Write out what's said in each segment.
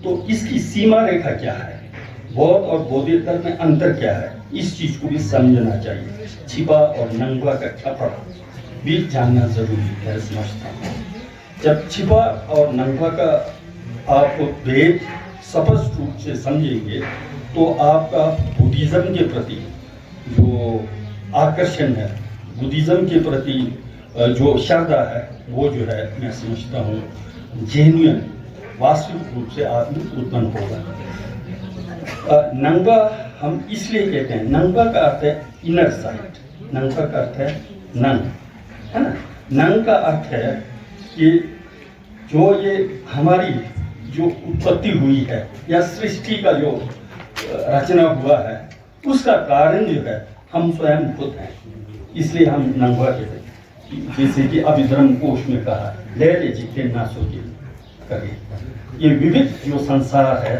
तो इसकी सीमा रेखा क्या है, बौद्ध और बौद्धेतर में अंतर क्या है, इस चीज को भी समझना चाहिए। छिपा और नंगा का कपड़ा भी जानना जरूरी है, समझता हूँ। जब छिपा और नंगा का आप भेद स्पष्ट रूप से समझेंगे तो आपका बुद्धिज्म के प्रति जो आकर्षण है, बुद्धिज्म के प्रति जो श्रद्धा है, वो जो है मैं समझता हूँ जेन्युइन वास्तविक रूप से आप में उत्पन्न होगा। नंगा हम इसलिए कहते हैं, नंगा का अर्थ है इनर साइड, नंगा का अर्थ है नंग, है ना। नंग का अर्थ है कि जो ये हमारी जो उत्पत्ति हुई है या सृष्टि का जो रचना हुआ है, उसका कारण जो है हम स्वयं खुद हैं, इसलिए हम नंगा कहते हैं। जैसे कि अभिधर्म कोश में कहा, ले ले जितने ना सोचे करिए, ये विविध जो संसार है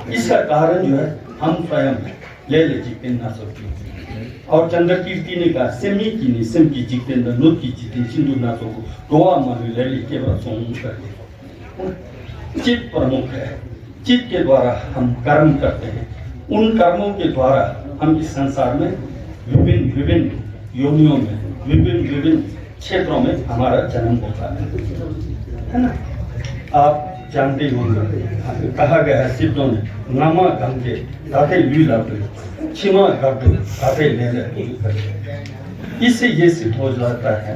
इसका कारण जो है हम स्वयं हैं, ले ले जितने ना सोचे। और चंद्रकीर्ति ने कहा, सेमी की नहीं सिम की जितेंद्र नुत की जिते सिंधु ना सोको दोआ मन ले ले केवल सोम करके। चित्त प्रमुख है, चित्त के द्वारा हम कर्म करते हैं, उन कर्मों के द्वारा हम इस संसार में विभिन्न विभिन्न योनियों में, विभिन्न विभिन्न क्षेत्रों में हमारा जन्म होता है ना। आप जानते होंगे, कहा गया है सिद्धों ने, नामा गंगे गाते लू लाते छिमा गाते गाते ले ले। इससे ये सिद्ध हो जाता है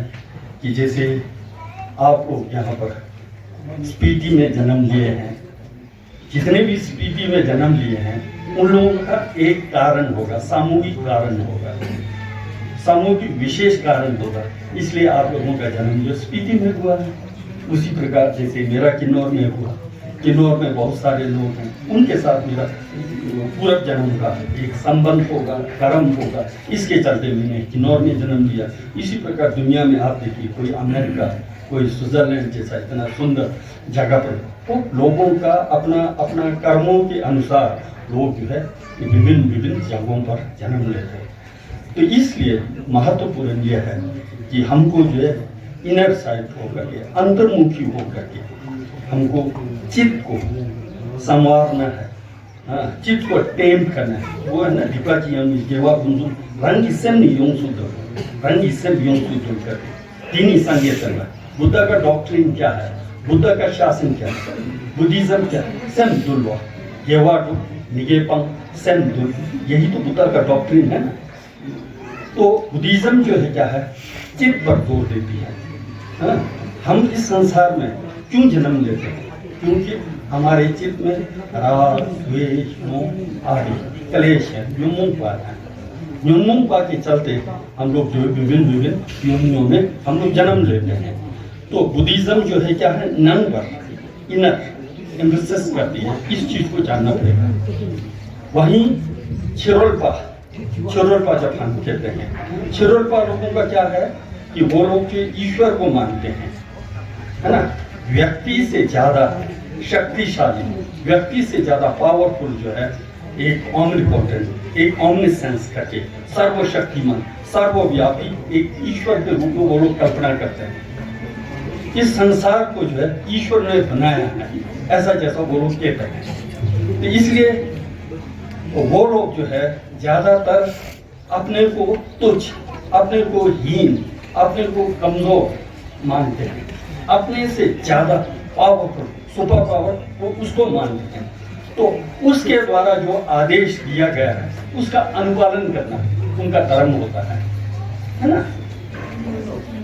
कि जैसे आप लोग यहाँ पर स्पीति में जन्म लिए हैं, जितने भी स्पीति में जन्म लिए हैं उन लोगों का एक कारण होगा, सामूहिक कारण होगा, सामूहिक विशेष कारण होगा, इसलिए आप लोगों का जन्म जो स्पीति में हुआ है। उसी प्रकार जैसे मेरा किन्नौर में हुआ, किन्नौर में बहुत सारे लोग हैं, उनके साथ मेरा पूर्व जन्म का एक संबंध होगा, कर्म होगा, इसके चलते मैंने किन्नौर में जन्म लिया। इसी प्रकार दुनिया में आप देखिए, कोई अमेरिका, कोई स्विट्जरलैंड जैसा इतना सुंदर जगह पर, तो लोगों का अपना अपना कर्मों के अनुसार लोग जो है विभिन्न विभिन्न जगहों पर जन्म लेते हैं। तो इसलिए महत्वपूर्ण यह है कि हमको जो है इनर साइड होकर के, अंतर्मुखी होकर के हमको चित्त को संवारना है, हाँ, चित्त को टेम करना है। वो है ना दीपा जी हम जेवा बुंदू रंग इसम योग शुद्ध, रंग इसम योग शुद्ध कर तीन ही संगीत करना। बुद्ध का डॉक्ट्रिन क्या है, बुद्ध का शासन क्या है, बुद्धिज्म क्या है, सेम दुल्वा जेवा डू निगेपंग सेम दुल, यही तो बुद्ध का डॉक्ट्रिन है ना। तो बुद्धिज्म जो है क्या है, चित्त पर जोर देती है। हाँ? हम इस संसार में क्यों जन्म लेते हैं, क्योंकि हमारे चित्त में राग द्वेष मोह आदि क्लेश है, व्योमोंगपाद है। व्योमोंगपाद के चलते हम लोग जो विभिन्न विभिन्न योनियों में हम लोग जन्म लेते हैं। तो बुद्धिज्म जो है क्या है, नन पर इनर एम्फेसिस करती है, इस चीज को जानना पड़ेगा। वहीं छिरोल्पा जब हम कहते हैं, छिरोल्पा लोगों का क्या है कि वो लोग ईश्वर को मानते हैं, है ना। व्यक्ति से ज्यादा शक्तिशाली, व्यक्ति से ज्यादा पावरफुल जो है एक ऑमनिपोटेंट, एक ऑमनिसेंस करके सर्वशक्तिमान, सर्वव्यापी एक ईश्वर के रूप में वो लोग कल्पना करते हैं। इस संसार को जो है ईश्वर ने बनाया है, ऐसा जैसा वो लोग कहते हैं। तो इसलिए वो लोग जो है ज्यादातर अपने को तुच्छ, अपने को हीन, अपने को कमजोर मानते हैं, अपने से ज्यादा पावरफुल सुपर पावर वो उसको मानते हैं। तो उसके द्वारा जो आदेश दिया गया है उसका अनुपालन करना उनका धर्म होता है ना।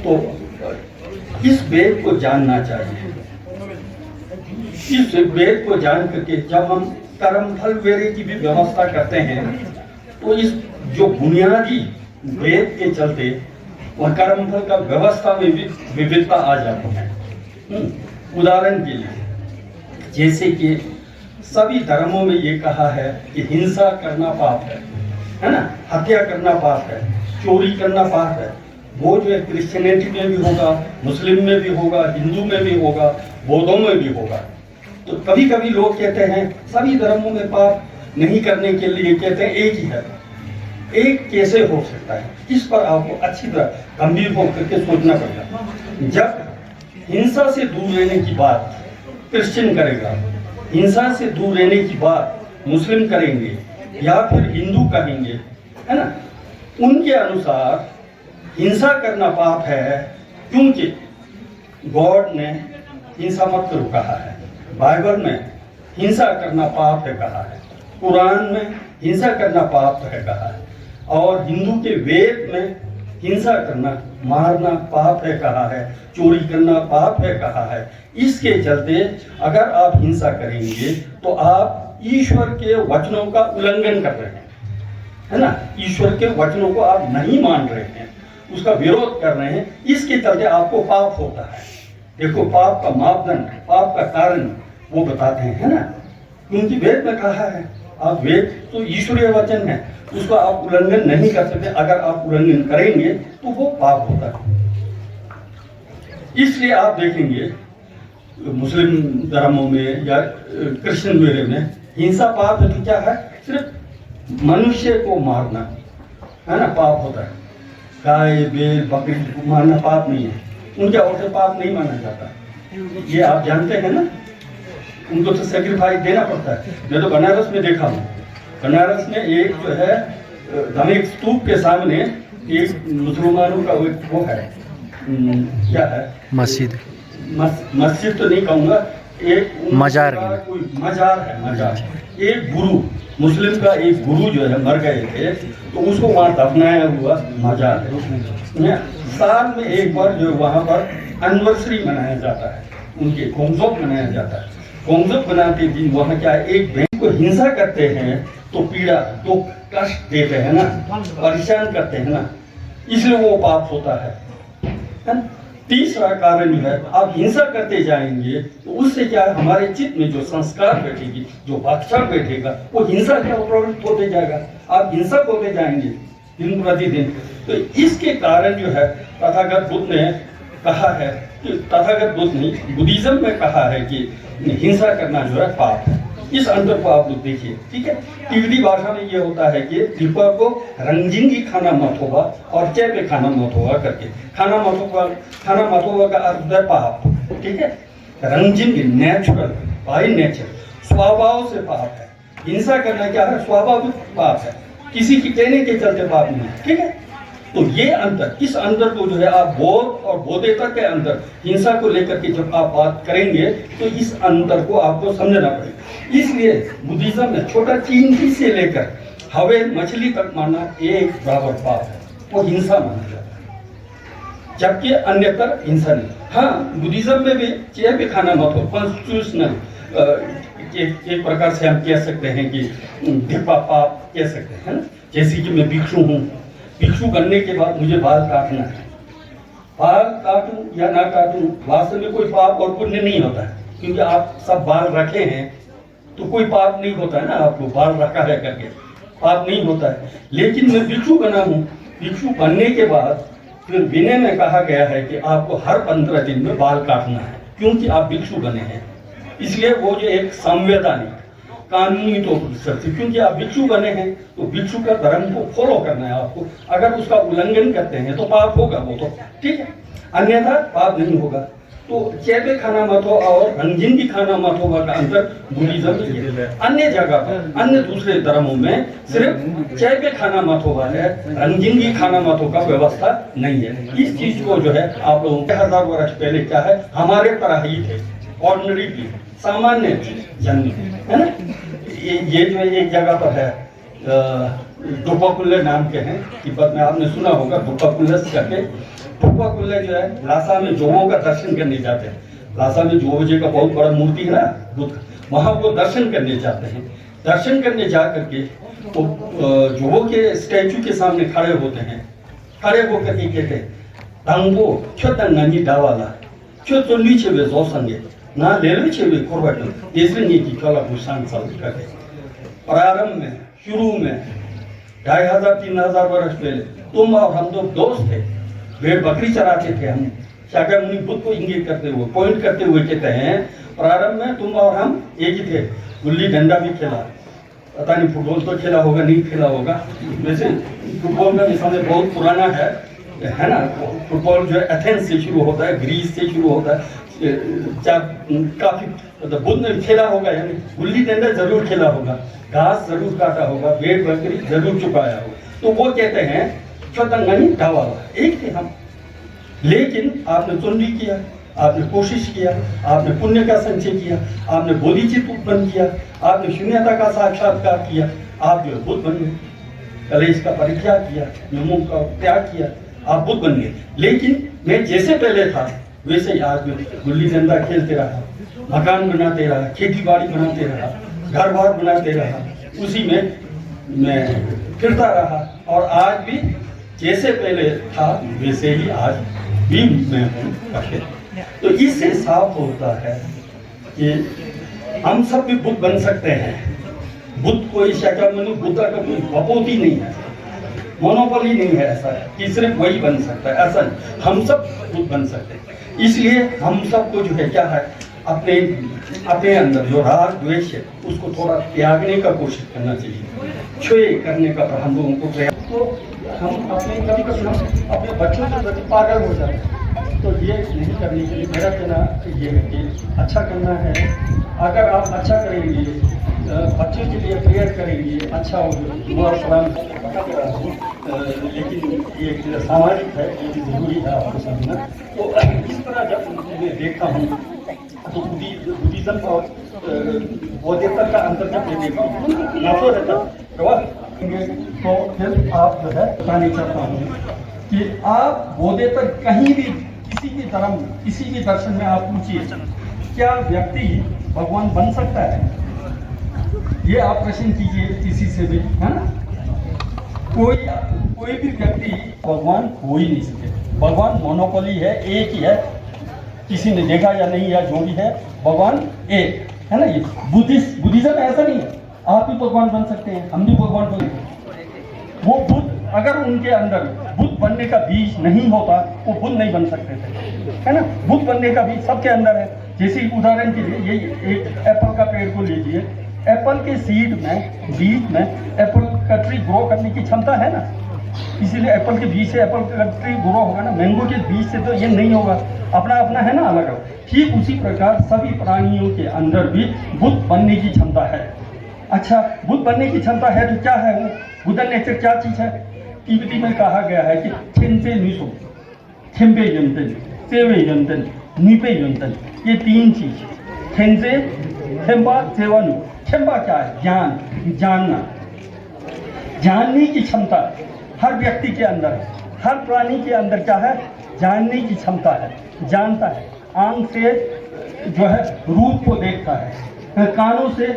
तो इस वेद को जानना चाहिए। इस वेद को जान करके जब हम कर्म फल वेरे की भी व्यवस्था करते हैं तो इस जो बुनियादी वेद के चलते वह कर्म फल का व्यवस्था में भी विविधता आ जाती है। उदाहरण के लिए जैसे कि सभी धर्मों में ये कहा है कि हिंसा करना पाप है ना, हत्या करना पाप है, चोरी करना पाप है। वो जो है क्रिश्चियनिटी में भी होगा, मुस्लिम में भी होगा, हिंदू में भी होगा, बौद्धों में भी होगा। तो कभी कभी लोग कहते हैं सभी धर्मों में पाप नहीं करने के लिए कहते हैं एक ही है। एक कैसे हो सकता है, इस पर आपको अच्छी तरह गंभीर होकर के सोचना पड़ेगा। जब हिंसा से दूर रहने की बात क्रिश्चियन करेगा, हिंसा से दूर रहने की बात मुस्लिम करेंगे या फिर हिंदू कहेंगे, है ना, उनके अनुसार हिंसा करना पाप है, क्योंकि गॉड ने हिंसा मत करो कहा है, बाइबल में हिंसा करना पाप है कहा है, कुरान में हिंसा करना पाप है कहा है, और हिंदू के वेद में हिंसा करना, मारना पाप है कहा है, चोरी करना पाप है कहा है। इसके चलते अगर आप हिंसा करेंगे तो आप ईश्वर के वचनों का उल्लंघन कर रहे हैं, है ना, ईश्वर के वचनों को आप नहीं मान रहे हैं, उसका विरोध कर रहे हैं, इसके चलते आपको पाप होता है। देखो पाप का मापदंड, पाप का कारण वो बताते हैं, है ना, क्योंकि वेद में कहा है, आप वेद तो ईश्वरीय वचन है, उसका आप उल्लंघन नहीं कर सकते, अगर आप उल्लंघन करेंगे तो वो पाप होता है। इसलिए आप देखेंगे मुस्लिम धर्मों में या क्रिश्चियन मेरे में हिंसा पाप है तो क्या है, सिर्फ मनुष्य को मारना, है ना, पाप होता है। गाय बैल बकरी को मारना पाप नहीं है, उनके और से पाप नहीं माना जाता, ये आप जानते हैं ना, उनको तो सेक्रीफाइस देना पड़ता है। मैं तो बनारस में देखा हूँ, बनारस में एक जो है धार्मिक स्तूप के सामने एक मुसलमानों का वो है, क्या है, मस्जिद, मस्जिद तो नहीं कहूँगा, एक मजार, कोई मजार है, मजार। एक गुरु, मुस्लिम का एक गुरु जो है मर गए थे, तो उसको वहाँ दफनाया हुआ मजार है। साल में एक बार जो वहाँ पर एनिवर्सरी मनाया जाता है, उनके खोमजोक मनाया जाता है। खोमजोक बनाते दिन वहाँ क्या है, एक बहन को हिंसा करते हैं तो पीड़ा, तो कष्ट देते हैं ना, परेशान करते हैं ना, इसलिए वो पाप होता है ना? तीसरा कारण जो है, आप हिंसा करते जाएंगे तो उससे क्या है, हमारे चित्त में जो संस्कार बैठेगी, जो भाषा बैठेगा, वो हिंसा का प्रवृत्त होते जाएगा, आप हिंसक होते जाएंगे दिन प्रतिदिन। तो इसके कारण जो है तथागत बुद्ध ने कहा है कि, तथागत बुद्ध ने बुद्धिज्म में कहा है कि हिंसा करना जो है पाप है। इस अंतर को आप लोग देखिए, ठीक है। तिब्बती भाषा में ये होता है कि दीपा को रंजिंगी खाना मत होगा और चैपे खाना मत होगा करके, खाना मत होगा का अर्थ है पाप, ठीक है। रंजिंगी नेचुरल, बाय नेचर, स्वभाव से पाप है। हिंसा करना क्या है, स्वाभाविक पाप है, किसी की कहने के चलते पाप नहीं है, ठीक है। तो ये अंतर, इस अंतर को जो है आप बोध और बोधेतर के अंदर हिंसा को लेकर के जब आप बात करेंगे तो इस अंतर को आपको समझना पड़ेगा। इसलिए बुद्धिज्म में छोटा चींटी से लेकर हवे मछली तक मारना एक बराबर पाप है, वो हिंसा माना जाता है, जबकि अन्यतर हिंसा नहीं। हाँ, बुद्धिज्म में भी चेयर पे खाना मत हो, कॉन्स्टिट्यूशनल एक प्रकार से हम कह सकते हैं कि धिपा पाप कह सकते हैं, है ना। जैसे कि मैं भिक्षु हूँ, भिक्षु बनने के बाद मुझे बाल काटना है, बाल काटूं या ना काटूं वास्तव में कोई पाप और पुण्य नहीं होता है, क्योंकि आप सब बाल रखे हैं तो कोई पाप नहीं होता है ना, आपको बाल रखा है करके पाप नहीं होता है। लेकिन मैं भिक्षु बना हूँ, भिक्षु बनने के बाद फिर विनय में कहा गया है कि आपको हर 15 दिन में बाल काटना है, क्योंकि आप भिक्षु बने हैं। इसलिए वो जो एक संवैधानिक कानूनी तो सकते, क्योंकि आप भिक्षु बने हैं तो भिक्षु का धर्म को फॉलो करना है आपको। अगर उसका उल्लंघन करते हैं तो पाप होगा, वो तो ठीक है, अन्यथा पाप नहीं होगा। तो चैपे खाना मत हो और रंजीन की खाना मत होगा का अंतर बुद्धिज्म में। अन्य जगह पर, अन्य दूसरे धर्मों में सिर्फ चैपे खाना मत होगा है, रंजीन की खाना मत होगा व्यवस्था नहीं है। इस चीज को जो है आप लोगों के 1000 वर्ष पहले क्या है, हमारे तरह ही थे, ऑर्डिनरी थी, सामान्य जन, है ना। ये जो एक जगह पर है, डोपाकुल्ले नाम के हैं, तिब्बत में आपने सुना होगा डोपाकुल्लस करके। डोपाकुल्ले जो है लासा में जोगों का दर्शन करने जाते हैं। लासा में जोग जी का बहुत बड़ा मूर्ति है ना बुद्ध, वहां वो दर्शन करने जाते हैं। दर्शन करने जा करके तो जोगों के स्टैचू के सामने खड़े होते हैं, खड़े होकर के कहते हैं, दांगो क्यों दंगानी डावाला क्यों तो नीचे वे जो संगे ना ले लो छे वे कोरबट इसलिए की कला को सांसाल करके। प्रारंभ में, शुरू में 2500-3000 वर्ष पहले तुम और हम तो दोस्त थे, भेड़ बकरी चराते थे हम। शाक्य मुनि बुद्ध को इंगित करते हुए, पॉइंट करते हुए कहते हैं, प्रारंभ में तुम और हम एक ही थे, गुल्ली डंडा भी खेला, पता नहीं फुटबॉल तो खेला होगा नहीं खेला होगा, वैसे फुटबॉल का समय बहुत पुराना है ना। फुटबॉल जो है एथेंस से शुरू होता है, ग्रीस से शुरू होता है, काफी मतलब बुद्ध ने खेला होगा, यानी गुल्ली डंडा जरूर खेला होगा, घास जरूर काटा होगा, भेड़ बकरी जरूर चुकाया होगा, तो वो कहते हैं चतंगनी ढावा, एक थे हम। लेकिन आपने चुनरी किया, आपने कोशिश किया, आपने पुण्य का संचय किया, आपने बोधिचित्त उत्पन्न किया, आपने शून्यता का साक्षात्कार किया, आप जो बुद्ध बन गए, कलेश का परित्याग किया, नियमों का त्याग किया, आप बुद्ध बन गए। लेकिन मैं जैसे पहले था वैसे ही आज में गुल्ली डंडा खेलते रहा, मकान बनाते रहा, खेती बाड़ी बनाते रहा, घर बार बनाते रहा, उसी में मैं फिरता रहा, और आज भी जैसे पहले था वैसे ही आज भी मैं हूँ। तो इससे साफ होता है कि हम सब भी बुद्ध बन सकते हैं। बुद्ध कोई शक्ल में बुद्ध का कोई बपोती नहीं है, मोनोपोली नहीं है ऐसा है कि सिर्फ वही बन सकता है, ऐसा नहीं, हम सब बुद्ध बन सकते हैं। इसलिए हम सबको जो है क्या है, अपने अपने अंदर जो राग द्वेष है उसको थोड़ा त्यागने का कोशिश करना चाहिए, क्षय करने का हम लोगों को प्रयास। तो हम अपने कभी कभी हम अपने बच्चों के प्रति पागल हो जाते हैं, तो ये नहीं करने के लिए मेरा कहना ये है कि अच्छा करना है। अगर आप अच्छा करेंगे, बच्चों के लिए प्रेयर करेंगे, अच्छा होगा, लेकिन ये सामाजिक है, ये जरूरी है आपको समझना। तो इस तरह जब मैं देखता हूँ तो बुद्धिज्म और बौद्धता का अंतर जब मैं देखता हूँ ना तो रहता तो फिर आप जो है बताना चाहता हूँ कि आप बौद्धता कहीं भी किसी भी धर्म किसी भी दर्शन में आप पूछिए, क्या व्यक्ति भगवान बन सकता है? ये आप प्रश्न कीजिए किसी से भी, है ना। कोई भी व्यक्ति भगवान हो ही नहीं सके। भगवान मोनोपोली है, एक ही है, किसी ने देखा या नहीं, या जो भी है भगवान एक है ना। ये बुद्धिज्म ऐसा नहीं है, आप भी भगवान बन सकते हैं, हम भी भगवान बन सकते हैं। वो बुद्ध अगर उनके अंदर बुद्ध बनने का बीज नहीं होता वो बुद्ध नहीं बन सकते थे, है ना। बुद्ध बनने का बीज सबके अंदर है। जैसे उदाहरण के लिए ये एक एप्पल का पेड़ को लीजिए, एप्पल के सीड में बीज में एप्पल का ट्री ग्रो करने की क्षमता है ना, इसीलिए एप्पल के बीज से एप्पल का ट्री ग्रो होगा ना। मैंगो के बीज से तो ये नहीं होगा, अपना अपना है ना, अलग अलग। ठीक उसी प्रकार सभी प्राणियों के अंदर भी बुद्ध बनने की क्षमता है। अच्छा, बुद्ध बनने की क्षमता है तो क्या है वो बुद्ध नेचर क्या चीज है? तिब्बती में कहा गया है कि छेंसे निसो, छेम्बे यंतन, सेवे यंतन, नीपे यंतन, ये तीन चीज, छेंसे, छेम्बा, सेवानु। छेम्बा क्या है? ज्ञान, जानना, जानने की क्षमता हर व्यक्ति के अंदर है, हर प्राणी के अंदर क्या है? जानने की क्षमता है, जानता है। आंख से जो है रूप को देखता है, कानों से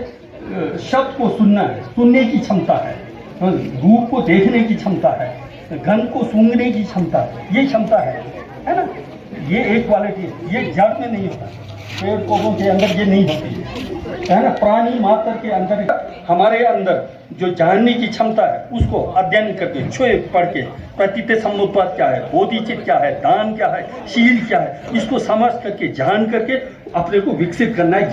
शब्द को सुनना है, सुनने की क्षमता है, रूप को देखने की क्षमता है, गंध को सूंघने की क्षमता, ये क्षमता है ना। ये एक क्वालिटी है, ये जड़ में नहीं होता, पेड़ पौधों के अंदर ये नहीं होती है ना। प्राणी मात्र के अंदर, हमारे अंदर जो जानने की क्षमता है उसको अध्ययन करके, छुए पढ़ के, प्रतीत समुत्पाद क्या है, बोधिचित्त क्या है, दान क्या है, शील क्या है, इसको समझ करके जान करके अपने को विकसित करना है।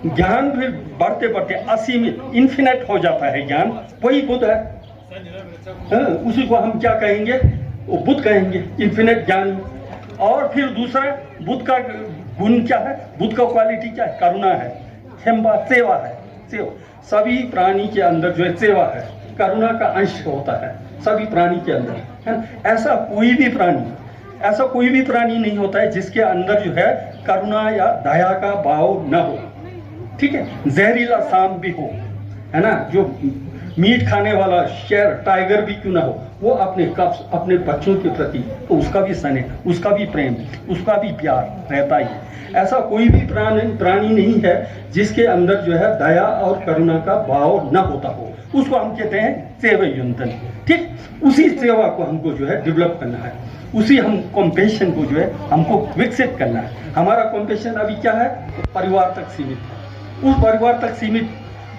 ज्ञान फिर बढ़ते बढ़ते असीमित इन्फिनिट हो जाता है ज्ञान, वही बुद्ध है। उसी को हम क्या कहेंगे? वो बुद्ध कहेंगे, इन्फिनिट ज्ञान। और फिर दूसरा बुद्ध का गुण क्या है? बुद्ध का क्वालिटी क्या है? करुणा है, क्षमा, सेवा है। सेवा सभी प्राणी के अंदर जो है सेवा है, करुणा का अंश होता है सभी प्राणी के अंदर, है ना। ऐसा कोई भी प्राणी नहीं होता है जिसके अंदर जो है करुणा या दया का भाव न हो, ठीक है। जहरीला सांप भी हो, है ना, जो मीट खाने वाला शेर टाइगर भी क्यों ना हो, वो अपने बच्चों के प्रति तो उसका भी स्नेह, उसका भी प्रेम, उसका भी प्यार रहता ही है। ऐसा कोई भी प्राणी नहीं है जिसके अंदर जो है दया और करुणा का भाव न होता हो, उसको हम कहते हैं सेवायुंतन, ठीक। उसी सेवा को हमको जो है डेवलप करना है, उसी हम कॉम्पेशन को जो है हमको विकसित करना है। हमारा कॉम्पेशन अभी क्या है? परिवार तक सीमित है। उस परिवार तक सीमित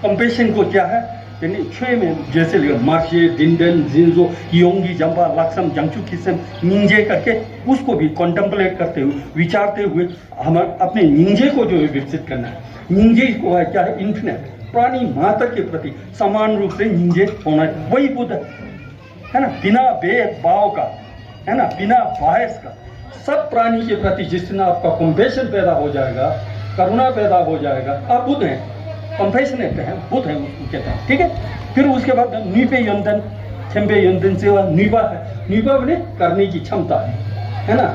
कॉम्पेशन को क्या है, यानी छः में जैसे मार्शे, डिंडन, जिंजो, योंगी, जंबा, लक्सम, जंगचू, किसम, निंजे करके उसको भी कॉन्टेम्पलेट करते हुए, विचारते हुए हम अपने निंजे को जो है विकसित करना है। निंजे को है क्या है? इन्फिनिट, प्राणी मात्र के प्रति समान रूप से निंजे होना है, वही बुद्ध है ना। बिना भेदभाव का, है ना, बिना बहस का सब प्राणी के प्रति जिस दिन आपका कंपैशन पैदा हो जाएगा, करुणा पैदा हो जाएगा, आप बुद्ध हैं, कंपैशनेट हैं, बुद्ध हैं उसको कहते हैं, ठीक है। फिर उसके बाद नीपे यंदन, थेम्बे यंदन से वह नीबा है, नीबा बने करने की क्षमता है ना,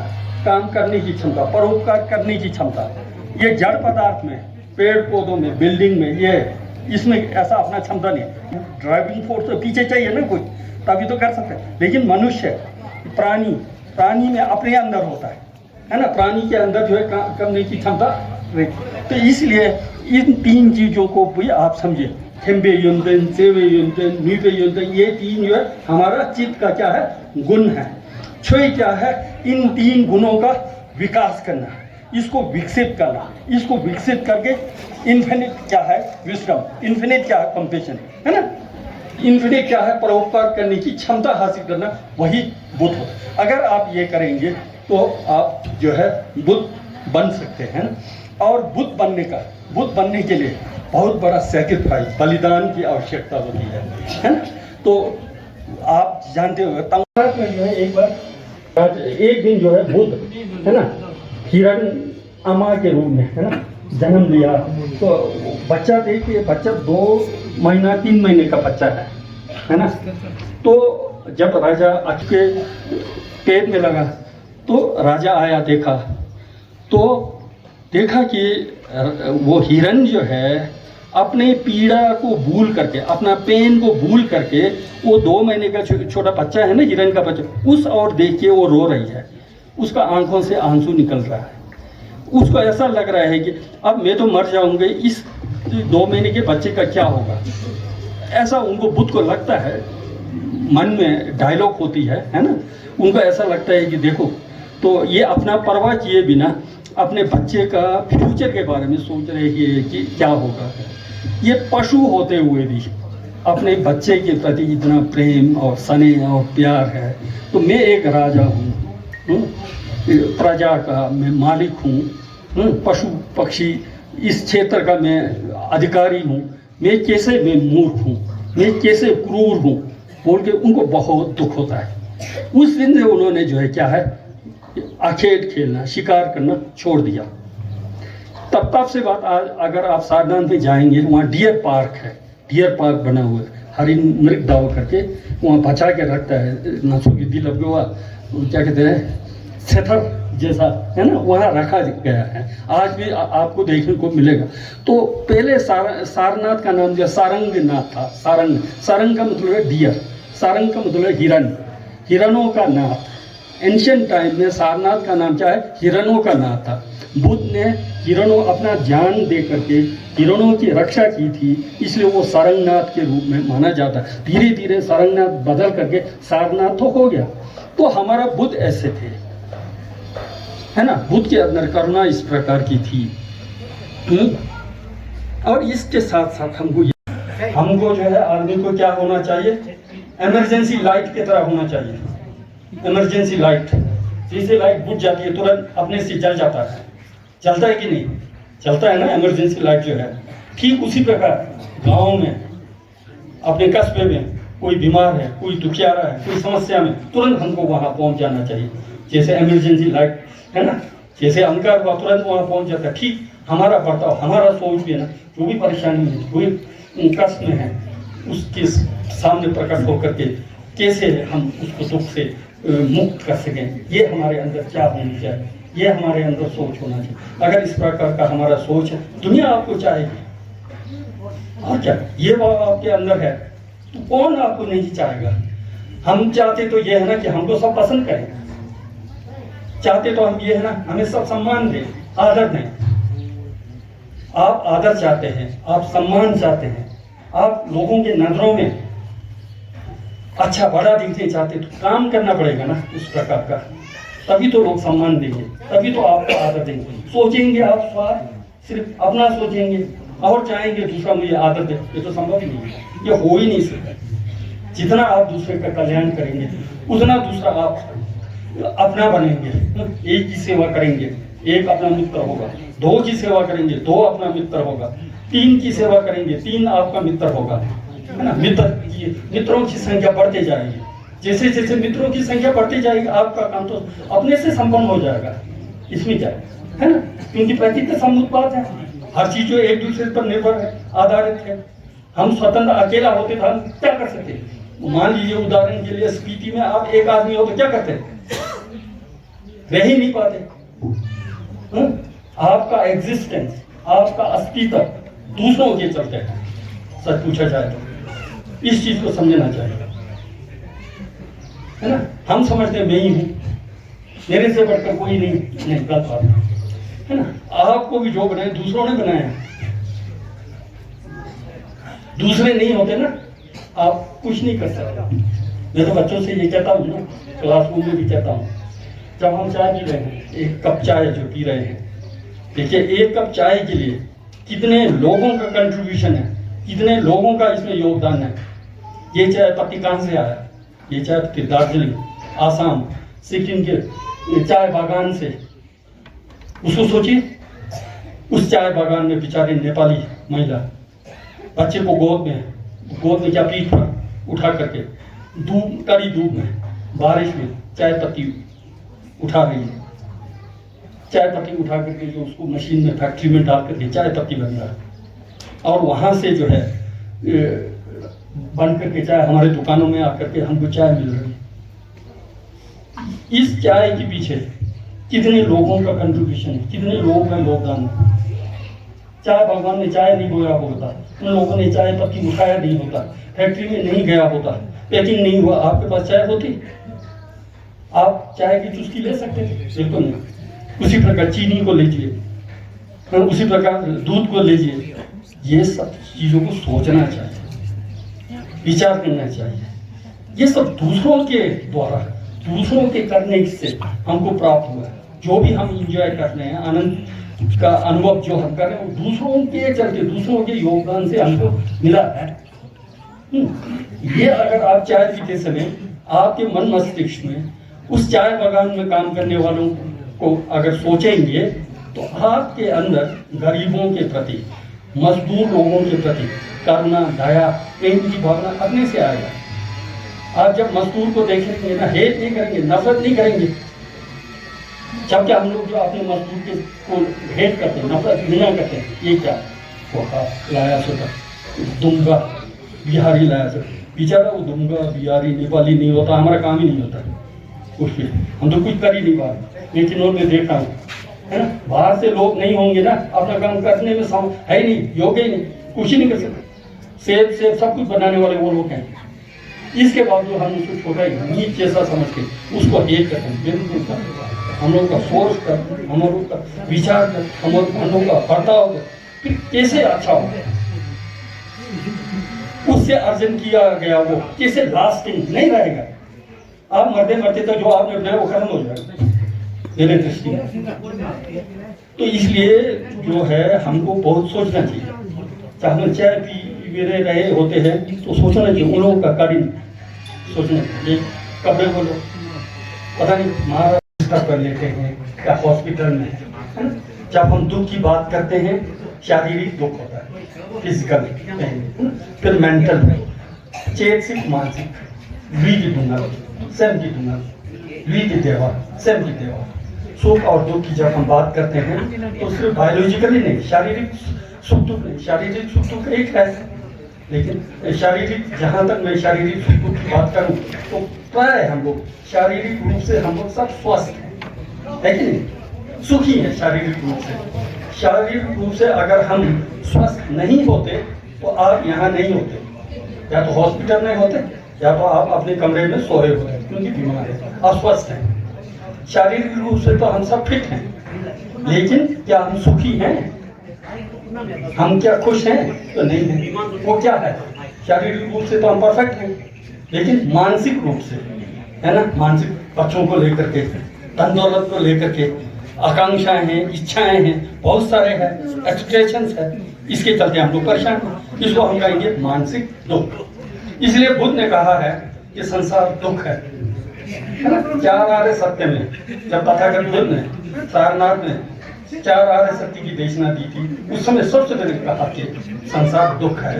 काम करने की क्षमता, परोपकार करने की क्षमता। ये जड़ पदार्थ में, पेड़ पौधों में, बिल्डिंग में, ये इसमें ऐसा अपना क्षमता नहीं। ड्राइविंग फोर्स तो पीछे चाहिए ना कोई, तभी तो कर सकते हैं। लेकिन मनुष्य, प्राणी में अपने अंदर होता है ना, प्राणी के अंदर जो है करने की क्षमता रहती। तो इसलिए इन तीन चीजों को भी आप समझिए, थेम्बे युंदन, सेवे युंदन, नीपे युंदन, ये तीन जो है हमारा चित्त का क्या है, गुण है। छुई क्या है, इन तीन गुणों का विकास करना, इसको विकसित करना, इसको विकसित करके इन्फिनिट क्या है, विजडम, इन्फिनिट क्या है, कंपैशन, है ना, इन्फिनिट क्या है, परोपकार करने की क्षमता हासिल करना, वही बुद्ध होता। अगर आप ये करेंगे तो आप जो है बुद्ध बन सकते हैं ना। और बुद्ध बनने के लिए बहुत बड़ा सैक्रिफाइस, बलिदान की आवश्यकता होती है ना। तो आप जानते हो तंगरात में जो है एक दिन जो है बुद्ध, है ना, हिरण अमा के रूप में, है ना, जन्म लिया। तो बच्चा देखिए, बच्चा 2 महीना 3 महीने का बच्चा है ना। तो जब राजा के पेट में लगा तो राजा आया, देखा कि वो हिरण जो है अपने पीड़ा को भूल करके, अपना पेन को भूल करके, वो 2 महीने का छोटा बच्चा है ना, हिरण का बच्चा, उस और देख के वो रो रही है, उसका आंखों से आंसू निकल रहा है। उसको ऐसा लग रहा है कि अब मैं तो मर जाऊंगी, इस 2 महीने के बच्चे का क्या होगा, ऐसा उनको बुद्ध को लगता है। मन में डायलॉग होती है ना, उनको ऐसा लगता है कि देखो, तो ये अपना परवाह किए बिना अपने बच्चे का फ्यूचर के बारे में सोच रहे हैं कि क्या होगा। ये पशु होते हुए भी अपने बच्चे के प्रति इतना प्रेम और स्नेह और प्यार है। तो मैं एक राजा हूँ, प्रजा का मैं मालिक हूँ, पशु पक्षी इस क्षेत्र का मैं अधिकारी हूँ, मैं मूर्ख हूँ, मैं कैसे क्रूर हूँ बोल के उनको बहुत दुख होता है। उस दिन से उन्होंने जो है क्या है, आखेट खेलना, शिकार करना छोड़ दिया। तब से बात, आज अगर आप सारनाथ में जाएंगे, वहाँ डियर पार्क है, डियर पार्क बना हुआ है, हरिन मृग दाव करके वहाँ बचा के रखता है, नाचो की दिल अब हुआ क्या कहते हैं, सेथर जैसा, है ना, वहाँ रखा गया है, आज भी आपको देखने को मिलेगा। तो पहले सारनाथ का नाम जो सारंगनाथ था। सारंग का मतलब है डियर, सारंग का मतलब है हिरण, हिरणों का नाथ। एंशियंट टाइम में सारनाथ का नाम क्या है, हिरणों का नाथ था। बुद्ध ने हिरणों, अपना जान दे करके हिरणों की रक्षा की थी, इसलिए वो सारंगनाथ के रूप में माना जाता है। धीरे धीरे सारंगनाथ बदल करके सारनाथ तो हो गया। तो हमारा बुद्ध ऐसे थे, है ना, बुद्ध के अंदर करुणा इस प्रकार की थी। और इसके साथ साथ हमको जो है आदमी को क्या होना चाहिए, इमरजेंसी लाइट की तरह होना चाहिए। इमरजेंसी लाइट, जैसे लाइट बुझ जाती है तुरंत अपने से जल जाता है, चलता है कि नहीं, चलता है ना इमरजेंसी लाइट जो है। ठीक उसी प्रकार गाँव में, अपने कस्बे में कोई बीमार है, कोई दुखियारा है, कोई समस्या में, तुरंत हमको वहाँ पहुँच जाना चाहिए। जैसे इमरजेंसी लाइट है ना, जैसे अंधकार हुआ तुरंत वहाँ पहुँच जाता है। ठीक हमारा बर्ताव, हमारा सोच भी है ना, जो भी परेशानी है, कोई कष्ट में है, उसके सामने प्रकट होकर के कैसे हम उसको दुख से मुक्त कर सकें, ये हमारे अंदर क्या होनी चाहिए, ये हमारे अंदर सोच होना चाहिए। अगर इस प्रकार का हमारा सोच है, दुनिया आपको चाहेगी। और क्या, ये भाव आपके अंदर है तो कौन आपको नहीं चाहेगा। हम चाहते तो ये है ना कि हमको सब पसंद करें, चाहते तो हम ये है ना हमें सब सम्मान दें, आदर दें। आप आदर चाहते हैं, आप सम्मान चाहते हैं, आप लोगों के नजरों में अच्छा बड़ा दिखने चाहते, तो काम करना पड़ेगा ना उस प्रकार का, तभी तो लोग सम्मान देंगे, तभी तो आपको आदर देंगे। सोचेंगे आप स्वार्थ, सिर्फ अपना सोचेंगे और चाहेंगे दूसरा मुझे आदर दे, ये तो संभव ही नहीं है, ये हो ही नहीं सकता। जितना आप दूसरे का कल्याण करेंगे उतना दूसरा आप अपना बनेंगे। एक की सेवा करेंगे, एक अपना मित्र होगा, 2 की सेवा करेंगे, 2 अपना मित्र होगा, 3 की सेवा करेंगे, 3 आपका मित्र होगा, है ना। मित्रों की संख्या बढ़ते जाएगी, जैसे जैसे मित्रों की संख्या बढ़ती जाएगी आपका काम तो अपने से संपन्न हो जाएगा। इसमें क्या है ना, क्योंकि प्रकृति समुत्पाद है, हर चीज जो एक दूसरे पर निर्भर है, आधारित है। हम स्वतंत्र अकेला होते तो हम क्या कर सकते? मान लीजिए उदाहरण के लिए स्पीति में आप एक आदमी हो तो क्या करते? रह ही नहीं पाते। आपका एग्जिस्टेंस, आपका अस्तित्व दूसरों के चलते है। सच पूछा जाए तो इस चीज को समझना चाहिए, है ना। हम समझते हैं मैं ही हूं, मेरे से बढ़कर कोई नहीं, गलत बात है ना। आपको भी जो बनाया दूसरों ने बनाया, दूसरे नहीं होते ना आप कुछ नहीं कर सकते। मैं तो बच्चों से ये कहता हूँ ना, क्लासरूम में भी कहता हूँ, जब हम चाय पी रहे हैं, एक कप चाय जो पी रहे हैं, देखिए एक कप चाय के लिए कितने लोगों का कंट्रीब्यूशन है, कितने लोगों का इसमें योगदान है। ये चाय पत्ती कहाँ से आया? ये चाय पत्ती दार्जिलिंग, आसाम, सिक्किम के चाय बागान से। उसको सोचिए, उस चाय बागान में बेचारे नेपाली महिला बच्चे को गोद में क्या पीठ पर उठा करके धूप, कड़ी धूप में, बारिश में चाय पत्ती उठा रही है। चाय पत्ती उठा करके जो उसको मशीन में, फैक्ट्री में डाल करके चाय पत्ती बन रहा है, और वहां से जो है बन करके चाय हमारे दुकानों में आकर के हमको चाय मिल रही है। इस चाय के पीछे कितने लोगों का कंट्रीब्यूशन है, कितने लोगों का योगदान है। चाय बागान में चाय नहीं बोया होता, उन लोगों ने चाय पत्ती उठाया नहीं होता, फैक्ट्री में नहीं गया होता, पैकिंग नहीं हुआ, आपके पास चाय होती? आप चाय की चुस्की ले सकते थे? बिल्कुल नहीं। उसी प्रकार चीनी को लीजिए, उसी प्रकार दूध को लीजिए। ये सब चीजों को सोचना चाहिए, विचार करना चाहिए। ये सब दूसरों के द्वारा, दूसरों के करने से हमको प्राप्त हुआ है। जो भी हम इंजॉय कर रहे हैं, आनंद का अनुभव जो हम कर रहे हैं, वो दूसरों के चलते, दूसरों के योगदान से हमको मिला है। ये अगर आप चाय पीते समय आपके मन मस्तिष्क में उस चाय बागान में काम करने वालों को अगर सोचेंगे, तो आपके अंदर गरीबों के प्रति, मजदूर लोगों के प्रति करुणा, दया, प्रेम की भावना अपने से आएगा। आप जब मजदूर को देखेंगे ना, हेट नहीं करेंगे, नफरत नहीं करेंगे। जबकि हम लोग जो अपने मजदूर के को हेट करते हैं, नफरत नहीं करते हैं, ये क्या वो लाया सोता दुमगा बिहारी लाया सर, बेचारा वो दुमगा बिहारी नेपाली नहीं होता, हमारा काम ही नहीं होता कुछ भी, हम तो कुछ कर ही नहीं पा रहे। लेकिन और मैं देखा हूँ, है ना, बाहर से लोग नहीं होंगे ना, अपना काम करने में है ही नहीं, योग्य ही नहीं, कुछ ही नहीं कर सकते। सेब सब कुछ बनाने वाले वो लोग हैं। इसके बावजूद हम उसको छोटा ही नीच जैसा समझ के उसको हेट करते हैं। हम लोग का सोच कर, हम लोग का विचार कर, हम लोग का बर्ताव कर, फिर कैसे अच्छा हो, उससे अर्जन किया गया वो कैसे लास्टिंग नहीं रहेगा। आप मरते मरते तो जो आपने बनाया वो खत्म हो जाएगा मेरे दृष्टि में। तो इसलिए जो है हमको बहुत सोचना चाहिए। चाहे हम चाय पी रहे होते हैं तो सोचना चाहिए, उन लोगों का कार्य सोचना चाहिए। कपड़े बोलो, पता नहीं महाराष्ट्र कर लेते हैं या हॉस्पिटल में, है ना, जब हम दुख की बात करते हैं, शारीरिक दुख होता है, फिजिकल, फिर मेंटल, चेतसिक, मानसिक, वीज दूंगा, स्वयं की दूंगा, वीज देवा, स्वयं की देवा। सुख और दुख की जब हम बात करते हैं तो सिर्फ बायोलॉजिकली नहीं, शारीरिक सुख दुख नहीं, शारीरिक सुख दुख एक है, लेकिन शारीरिक, जहाँ तक मैं शारीरिक सुख दुख की बात करूँ तो प्राय हम लोग शारीरिक रूप से हम लोग सब स्वस्थ है कि नहीं, सुखी है शारीरिक रूप से। शारीरिक रूप से अगर हम स्वस्थ नहीं होते तो आप यहाँ नहीं होते, या तो हॉस्पिटल में होते या तो आप अपने कमरे में सोए होते, क्योंकि बीमार है, अस्वस्थ हैं। शारीरिक रूप से तो हम सब फिट हैं, लेकिन क्या हम सुखी हैं? हम क्या खुश हैं? तो नहीं है। वो क्या है? शारीरिक रूप से तो हम परफेक्ट हैं, लेकिन मानसिक रूप से, है ना, मानसिक बच्चों को लेकर के, धन दौलत को लेकर के आकांक्षाएं हैं, इच्छाएं हैं, बहुत सारे हैं, एक्सप्रेशंस है, इसके चलते हम लोग परेशान हैं। इसको हम कहेंगे मानसिक दुख। इसलिए बुद्ध ने कहा है कि संसार दुख है ना। 4 आर्य सत्य में जब तथागत बुद्ध ने सारनाथ में 4 आर्य सत्य की देशना दी थी, उस समय सबसे पहले कहा कि संसार दुख है।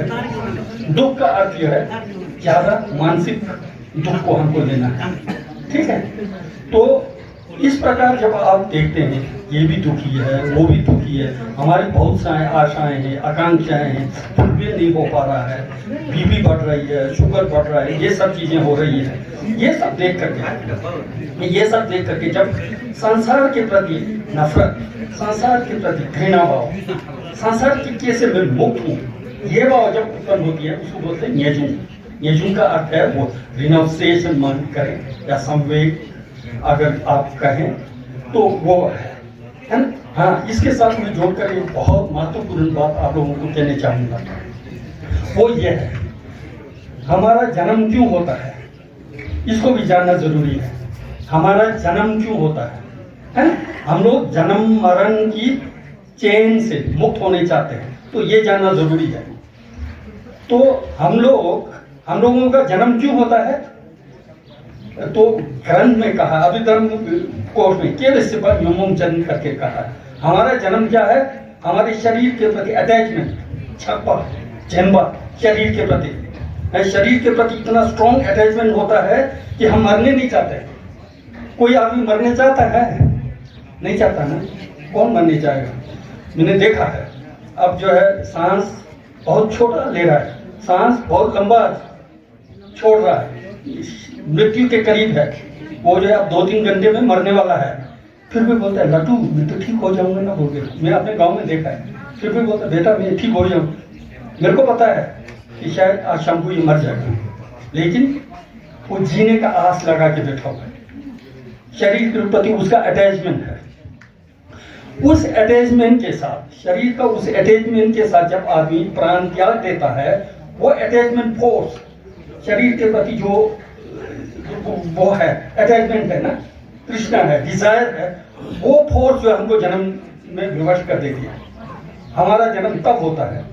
दुख का अर्थ यह है ज्यादा मानसिक दुख को हमको लेना है, ठीक है। तो इस प्रकार जब आप देखते हैं ये भी दुखी है, वो भी दुखी है, हमारी बहुत सारी आशाएं हैं, आकांक्षाएं हैं, फुलफिल नहीं हो पा रहा है, बीपी बढ़ रही है, शुगर बढ़ रहा है, ये सब चीजें हो रही है। ये सब देख करके जब संसार के प्रति नफरत, संसार के प्रति घृणा भाव, संसार की कैसे मैं मुक्त हूँ, ये भाव जब उत्पन्न होती है उसको बोलते हैं न्यजुंग। न्यजुंग का अर्थ है वो रिनाउंसिएशन मान करें या संवेग अगर आप कहें तो वो है ना। हाँ, इसके साथ मैं जोड़कर एक बहुत महत्वपूर्ण बात आप लोगों को कहना चाहूंगा, वो ये है हमारा जन्म क्यों होता है, इसको भी जानना जरूरी है। हमारा जन्म क्यों होता है? हम लोग जन्म मरण की चेन से मुक्त होने चाहते हैं, तो ये जानना जरूरी है। तो हम लोगों का जन्म क्यों होता है? तो ग्रंथ में कहा, अभिधर्म कोश में केवल युमों जन्म करके कहा है। हमारा जन्म क्या है? हमारे शरीर के प्रति अटैचमेंट, छप्पा जन्मा शरीर के प्रति, शरीर के प्रति इतना स्ट्रॉन्ग अटैचमेंट होता है कि हम मरने नहीं चाहते। कोई आदमी मरने चाहता है? नहीं चाहता ना। कौन मरने चाहेगा? मैंने देखा है, अब जो है सांस बहुत छोटा ले रहा है, सांस बहुत लंबा छोड़ रहा है, मृत्यु के करीब है, वो जो है अब 2-3 घंटे में मरने वाला है, फिर भी बोलता है लट्टू मैं तो ठीक हो जाऊंगा ना, बोल के। मैं अपने गांव में देखा है, फिर भी बोलता है बेटा मैं ठीक हो जाऊँ। मेरे को पता है कि शायद आज शाम को ये मर जाएगा, लेकिन वो जीने का आस लगा के बैठा हुआ है। शरीर के प्रति उसका अटैचमेंट है। उस अटैचमेंट के साथ, शरीर का उस अटैचमेंट के साथ जब आदमी प्राण त्याग देता है, वो अटैचमेंट फोर्स, शरीर के प्रति जो वो है अटैचमेंट है ना, तृष्णा है, डिजायर है, वो फोर्स जो हमको जन्म में विवश कर देती है। हमारा जन्म तब होता है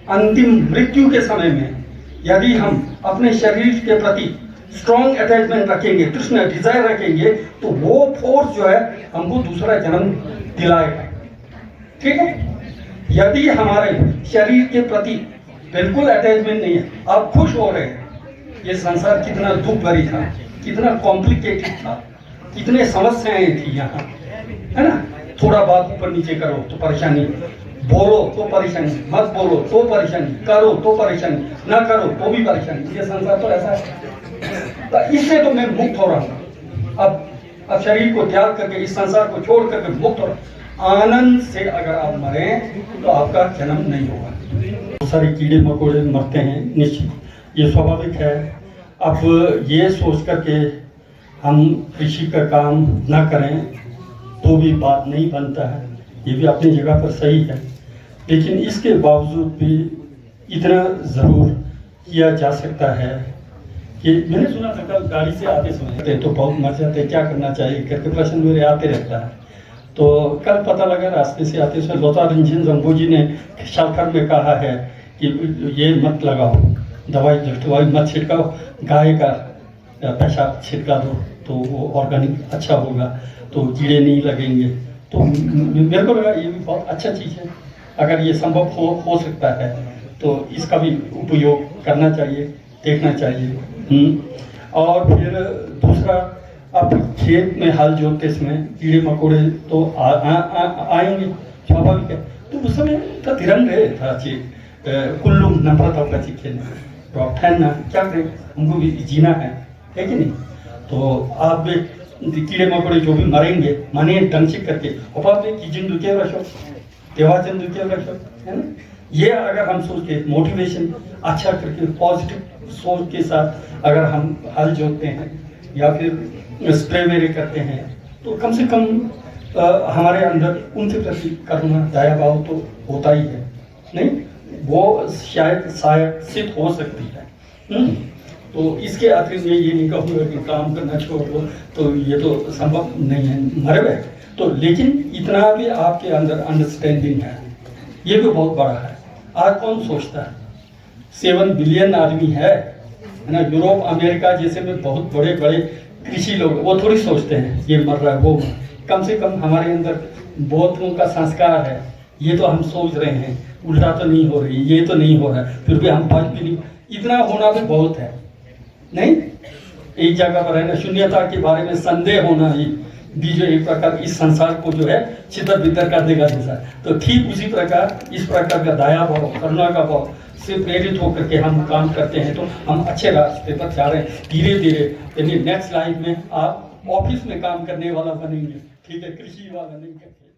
अंतिम मृत्यु के समय में, यदि हम अपने शरीर के प्रति स्ट्रॉन्ग अटैचमेंट रखेंगे, तृष्णा डिजायर रखेंगे, तो वो फोर्स जो है हमको दूसरा जन्म दिलाएगा, ठीक है। यदि हमारे शरीर के प्रति बिल्कुल अटैचमेंट नहीं है, आप खुश हो रहे हैं, ये संसार कितना दुख भरी था, कितना कॉम्प्लिकेटेड था, कितने समस्याएं थी यहाँ, है ना। थोड़ा बात ऊपर नीचे करो तो परेशानी, बोलो तो परेशानी, मत बोलो तो परेशानी, करो तो परेशानी, ना करो तो भी परेशानी। ये संसार तो ऐसा है। तो इससे तो मैं मुक्त हो रहा हूँ। अब शरीर को त्याग करके, इस संसार को छोड़ करके मुक्त हो रहा हूँ। आनंद से अगर आप मरे तो आपका जन्म नहीं होगा। बहुत सारे कीड़े मकोड़े मरते हैं, निश्चित ये स्वाभाविक है। अब ये सोच करके हम कृषि का काम ना करें तो भी बात नहीं बनता है, ये भी अपनी जगह पर सही है, लेकिन इसके बावजूद भी इतना ज़रूर किया जा सकता है कि मैंने सुना था कल गाड़ी से आते समय तो बहुत मर जाते, क्या करना चाहिए करके प्रश्न मेरे आते रहता है। तो कल पता लगा रास्ते से आते समय लोता रंजन जम्बो जी ने शालखर में कहा है कि ये मत लगाओ, दवाई मत छिड़काओ, गाय का पेशाब छिड़का दो तो वो ऑर्गेनिक अच्छा होगा, तो कीड़े नहीं लगेंगे। तो मेरे को लगा ये भी बहुत अच्छा चीज़ है, अगर ये संभव हो सकता है तो इसका भी उपयोग करना चाहिए, देखना चाहिए। और फिर दूसरा, अब खेत में हल जोतते समय कीड़े मकोड़े तो आएंगे, स्वाभाविक है। तो उस समय का तिरंगे था कुल्लू नफरत का खेलना, तो आप ठहरना क्या करें, हमको भी जीना है कि नहीं। तो आप कीड़े मकोड़े जो भी मरेंगे माने ढंग से करके रखो, तेवाचंद रखो, है ना। ये अगर हम सोच के मोटिवेशन अच्छा करके पॉजिटिव सोच के साथ अगर हम हल जोतते हैं या फिर स्प्रे वेरे करते हैं, तो कम से कम हमारे अंदर उनके प्रति करुणा दया भाव तो होता ही है, नहीं वो शायद सिद्ध हो सकती है। तो इसके अतिरिक्त मैं ये नहीं कहूँगा कि काम करना छोड़ दो, तो ये तो संभव नहीं है, मरे हुए। तो लेकिन इतना भी आपके अंदर अंडरस्टैंडिंग है, ये भी बहुत बड़ा है। आज कौन सोचता है, 7 बिलियन आदमी है ना, यूरोप अमेरिका जैसे में बहुत बड़े बड़े कृषि लोग, वो थोड़ी सोचते हैं ये मर रहा है वो कम से कम हमारे अंदर बौद्धों का संस्कार है, ये तो हम सोच रहे हैं, उल्टा तो नहीं हो रही, ये तो नहीं हो रहा है, फिर भी हम बच भी नहीं, इतना होना भी बहुत है, नहीं एक जगह पर है ना, शून्यता के बारे में संदेह होना ही भी जो एक प्रकार इस संसार को जो है छितर बितर कर देगा जैसा। तो ठीक उसी प्रकार इस प्रकार का दया भाव, करुणा का भाव से प्रेरित होकर के हम काम करते हैं तो हम अच्छे रास्ते पर जा रहे हैं। धीरे धीरे यानी नेक्स्ट लाइफ में आप ऑफिस में काम करने वाला बनेंगे, ठीक है, कृषि वाला नहीं करते।